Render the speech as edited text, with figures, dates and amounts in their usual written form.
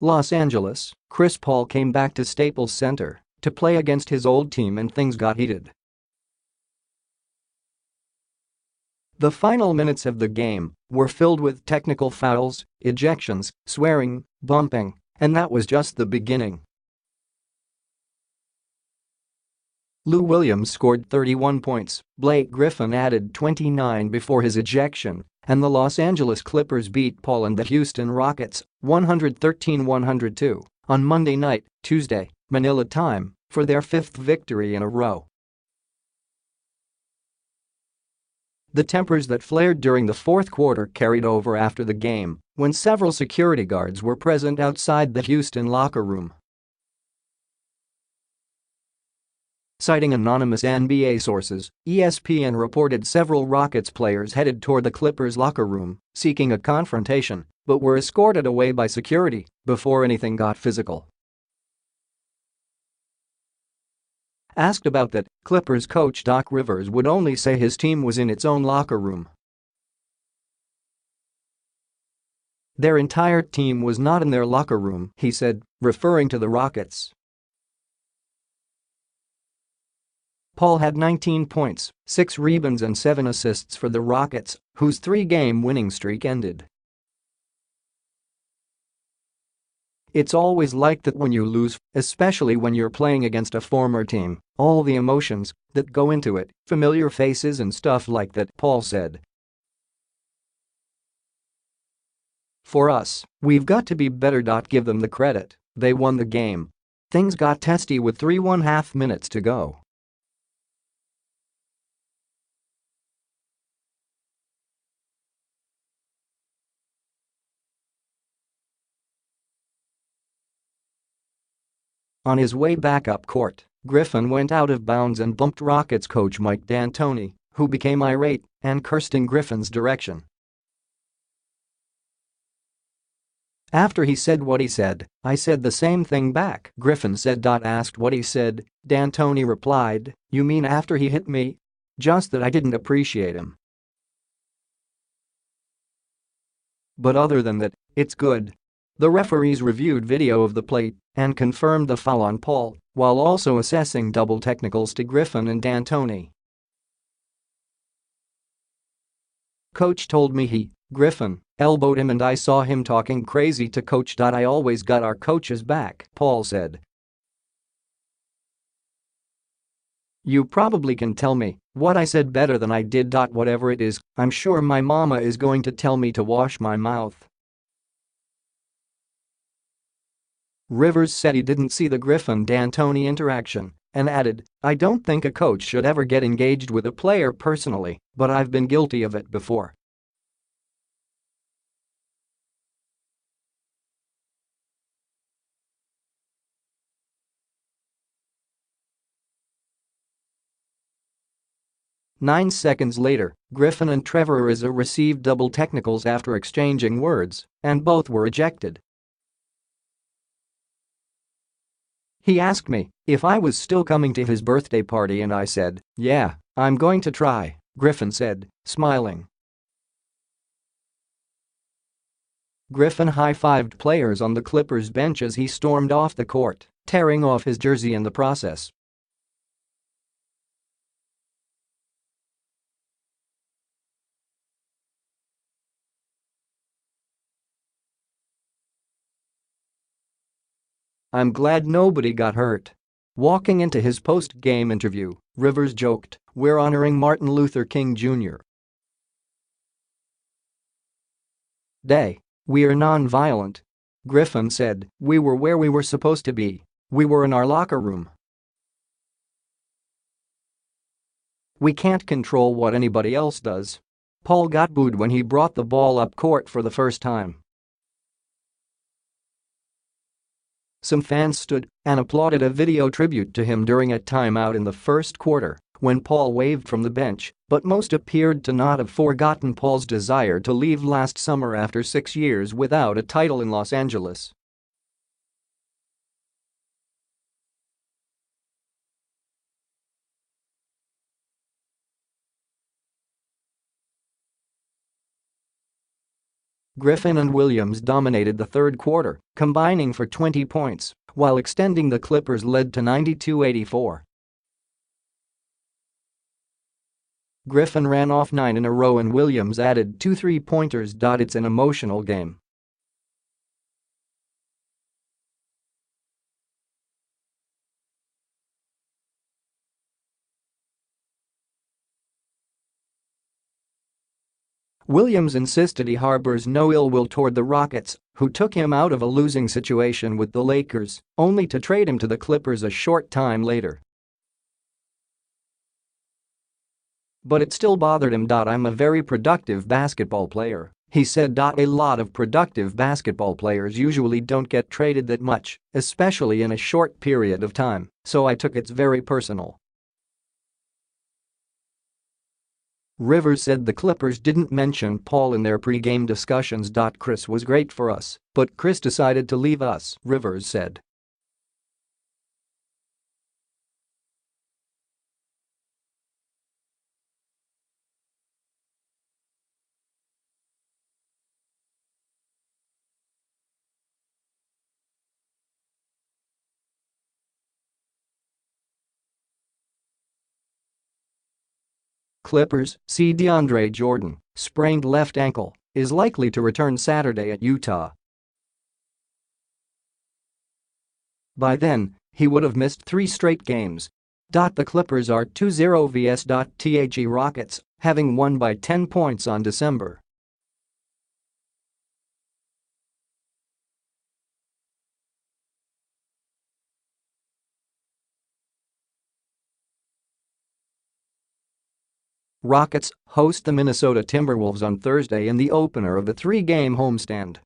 Los Angeles, Chris Paul came back to Staples Center to play against his old team and things got heated. The final minutes of the game were filled with technical fouls, ejections, swearing, bumping, and that was just the beginning. Lou Williams scored 31 points, Blake Griffin added 29 before his ejection, and the Los Angeles Clippers beat Paul and the Houston Rockets 113-102 on Monday night, Tuesday, Manila time, for their fifth victory in a row. The tempers that flared during the fourth quarter carried over after the game when several security guards were present outside the Houston locker room. Citing anonymous NBA sources, ESPN reported several Rockets players headed toward the Clippers locker room seeking a confrontation but were escorted away by security before anything got physical. Asked about that, Clippers coach Doc Rivers would only say his team was in its own locker room. Their entire team was not in their locker room, he said, referring to the Rockets. Paul had 19 points, 6 rebounds and 7 assists for the Rockets, whose 3-game winning streak ended. It's always like that when you lose, especially when you're playing against a former team, all the emotions that go into it, familiar faces and stuff like that, Paul said. For us, we've got to be better. Give them the credit, they won the game. Things got testy with 3.5 minutes to go. On his way back up court, Griffin went out of bounds and bumped Rockets coach D'Antoni, who became irate and cursed in Griffin's direction. After he said what he said, I said the same thing back, Griffin said. Asked what he said, D'Antoni replied, you mean after he hit me? Just that I didn't appreciate him. But other than that, it's good. The referees reviewed video of the play and confirmed the foul on Paul while also assessing double technicals to Griffin and D'Antoni. Coach told me he, Griffin, elbowed him and I saw him talking crazy to Coach. I always got our coach's back, Paul said. You probably can tell me what I said better than I did. Whatever it is, I'm sure my mama is going to tell me to wash my mouth. Rivers said he didn't see the Griffin-D'Antoni interaction and added, I don't think a coach should ever get engaged with a player personally, but I've been guilty of it before. Nine seconds later, Griffin and Trevor Ariza received double technicals after exchanging words, and both were ejected. He asked me if I was still coming to his birthday party and I said, yeah, I'm going to try, Griffin said, smiling. Griffin high-fived players on the Clippers bench as he stormed off the court, tearing off his jersey in the process. I'm glad nobody got hurt. Walking into his post-game interview, Rivers joked, we're honoring Martin Luther King Jr. Day. We are non-violent. Griffin said, we were where we were supposed to be. We were in our locker room. We can't control what anybody else does. Paul got booed when he brought the ball up court for the first time. Some fans stood and applauded a video tribute to him during a timeout in the first quarter when Paul waved from the bench, but most appeared to not have forgotten Paul's desire to leave last summer after 6 years without a title in Los Angeles. Griffin and Williams dominated the third quarter, combining for 20 points, while extending the Clippers' lead to 92-84. Griffin ran off 9 in a row and Williams added 2 3-pointers. It's an emotional game. Williams insisted he harbors no ill will toward the Rockets, who took him out of a losing situation with the Lakers, only to trade him to the Clippers a short time later. But it still bothered him. I'm a very productive basketball player, he said. A lot of productive basketball players usually don't get traded that much, especially in a short period of time, so I took it very personal. Rivers said the Clippers didn't mention Paul in their pre-game discussions. Chris was great for us, but Chris decided to leave us, Rivers said. Clippers, see DeAndre Jordan, sprained left ankle, is likely to return Saturday at Utah. By then, he would have missed 3 straight games. The Clippers are 2-0 vs.The Rockets, having won by 10 points on December. Rockets host the Minnesota Timberwolves on Thursday in the opener of the 3-game homestand.